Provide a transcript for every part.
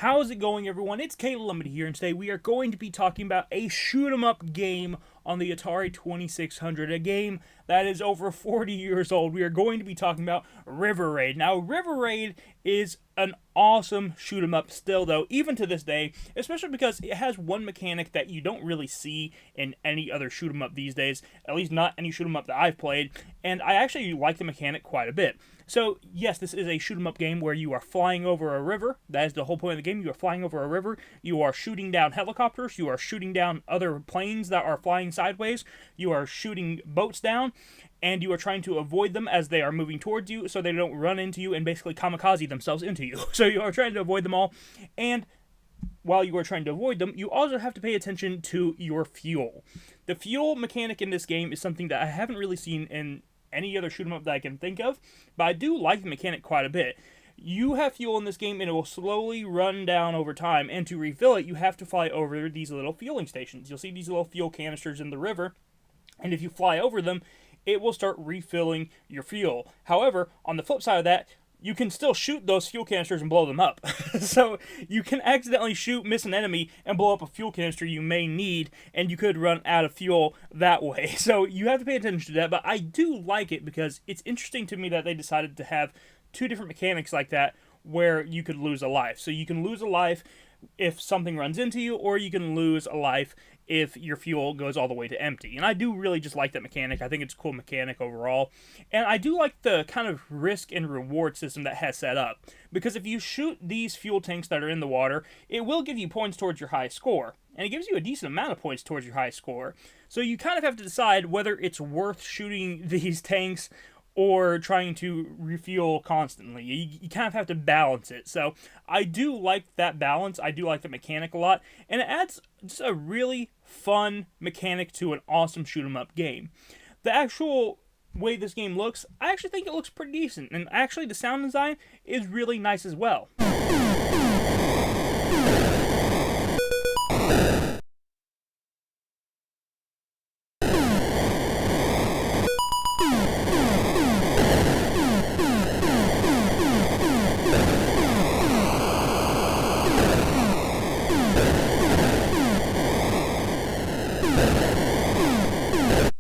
How's it going, everyone? It's Caleb Limited here, and today we are going to be talking about a shoot 'em up game on the Atari 2600, a game that is over 40 years old. We are going to be talking about River Raid. Now, River Raid is an awesome shoot 'em up still, though, even to this day, especially because it has one mechanic that you don't really see in any other shoot 'em up these days, at least not any shoot 'em up that I've played, and I actually like the mechanic quite a bit. So, yes, this is a shoot 'em up game where you are flying over a river. That is the whole point of the game. You are flying over a river. You are shooting down helicopters. You are shooting down other planes that are flying sideways. You are shooting boats down, and you are trying to avoid them as they are moving towards you so they don't run into you and basically kamikaze themselves into you. So you are trying to avoid them all, and while you are trying to avoid them, you also have to pay attention to your fuel. The fuel mechanic in this game is something that I haven't really seen in any other shoot 'em up that I can think of, but I do like the mechanic quite a bit. You have fuel in this game and it will slowly run down over time, and to refill it, you have to fly over these little fueling stations. You'll see these little fuel canisters in the river, and if you fly over them, it will start refilling your fuel. However, on the flip side of that, you can still shoot those fuel canisters and blow them up. So you can accidentally miss an enemy, and blow up a fuel canister you may need, and you could run out of fuel that way. So you have to pay attention to that, but I do like it because it's interesting to me that they decided to have two different mechanics like that where you could lose a life. So you can lose a life if something runs into you, or you can lose a life if your fuel goes all the way to empty. And I do really just like that mechanic. I think it's a cool mechanic overall. And I do like the kind of risk and reward system that has set up. Because if you shoot these fuel tanks that are in the water, it will give you points towards your high score. And it gives you a decent amount of points towards your high score. So you kind of have to decide whether it's worth shooting these tanks or trying to refuel constantly. You kind of have to balance it. So I do like that balance. I do like the mechanic a lot. And it adds just a really fun mechanic to an awesome shoot 'em up game. The actual way this game looks, I actually think it looks pretty decent. And actually the sound design is really nice as well.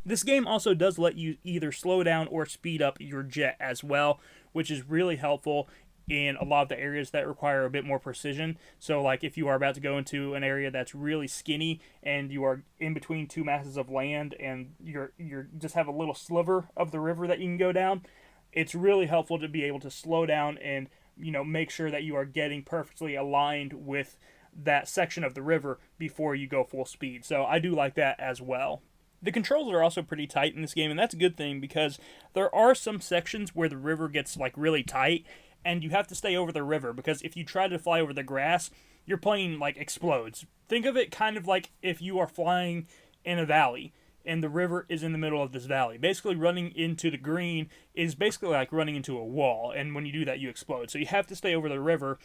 This game also does let you either slow down or speed up your jet as well, which is really helpful in a lot of the areas that require a bit more precision. So like if you are about to go into an area that's really skinny and you are in between two masses of land and you're just have a little sliver of the river that you can go down, it's really helpful to be able to slow down and, make sure that you are getting perfectly aligned with that section of the river before you go full speed. So I do like that as well. The controls are also pretty tight in this game, and that's a good thing because there are some sections where the river gets really tight, and you have to stay over the river because if you try to fly over the grass, your plane explodes. Think of it kind of like if you are flying in a valley and the river is in the middle of this valley. Basically, running into the green is basically like running into a wall, and when you do that, you explode. So you have to stay over the river,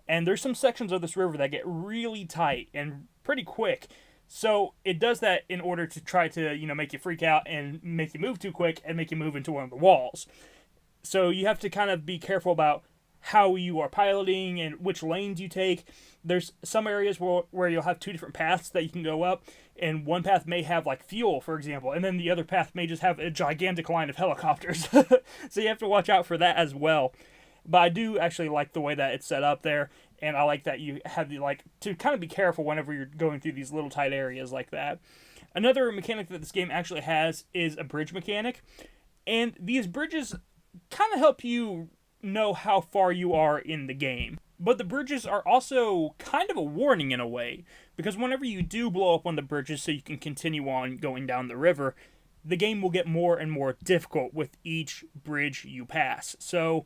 and there's some sections of this river that get really tight and pretty quick. So it does that in order to try to, make you freak out and make you move too quick and make you move into one of the walls. So you have to kind of be careful about how you are piloting and which lanes you take. There's some areas where you'll have two different paths that you can go up, and one path may have fuel, for example, and then the other path may just have a gigantic line of helicopters. So you have to watch out for that as well. But I do actually like the way that it's set up there, and I like that you have to kind of be careful whenever you're going through these little tight areas like that. Another mechanic that this game actually has is a bridge mechanic, and these bridges kind of help you know how far you are in the game. But the bridges are also kind of a warning in a way, because whenever you do blow up one of the bridges so you can continue on going down the river, the game will get more and more difficult with each bridge you pass. So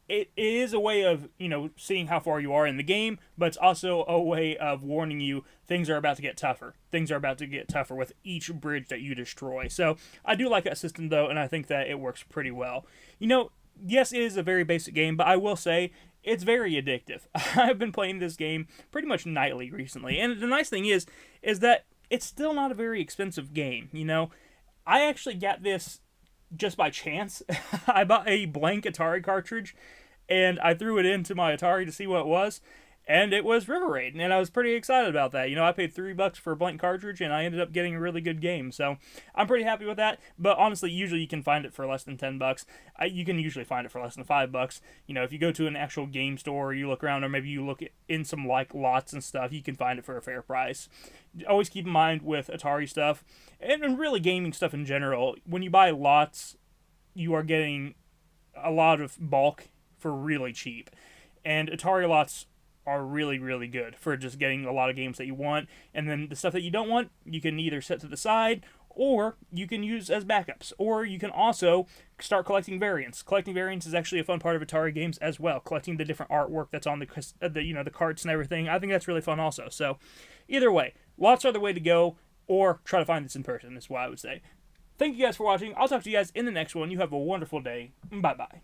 it is a way of, seeing how far you are in the game, but it's also a way of warning you things are about to get tougher. Things are about to get tougher with each bridge that you destroy. So I do like that system, though, and I think that it works pretty well. Yes, it is a very basic game, but I will say it's very addictive. I've been playing this game pretty much nightly recently, and the nice thing is that it's still not a very expensive game, I actually got this just by chance. I bought a blank Atari cartridge, and I threw it into my Atari to see what it was, and it was River Raid, and I was pretty excited about that. I paid $3 for a blank cartridge, and I ended up getting a really good game, so I'm pretty happy with that. But honestly, usually you can find it for less than $10. You can usually find it for less than $5. If you go to an actual game store, you look around, or maybe you look in some like lots and stuff, you can find it for a fair price. Always keep in mind with Atari stuff, and really gaming stuff in general, when you buy lots, you are getting a lot of bulk for really cheap. And Atari lots are really, really good for just getting a lot of games that you want. And then the stuff that you don't want, you can either set to the side, or you can use as backups. Or you can also start collecting variants. Collecting variants is actually a fun part of Atari games as well. Collecting the different artwork that's on the carts and everything. I think that's really fun also. So either way, lots are the way to go, or try to find this in person is what I would say. Thank you guys for watching. I'll talk to you guys in the next one. You have a wonderful day. Bye-bye.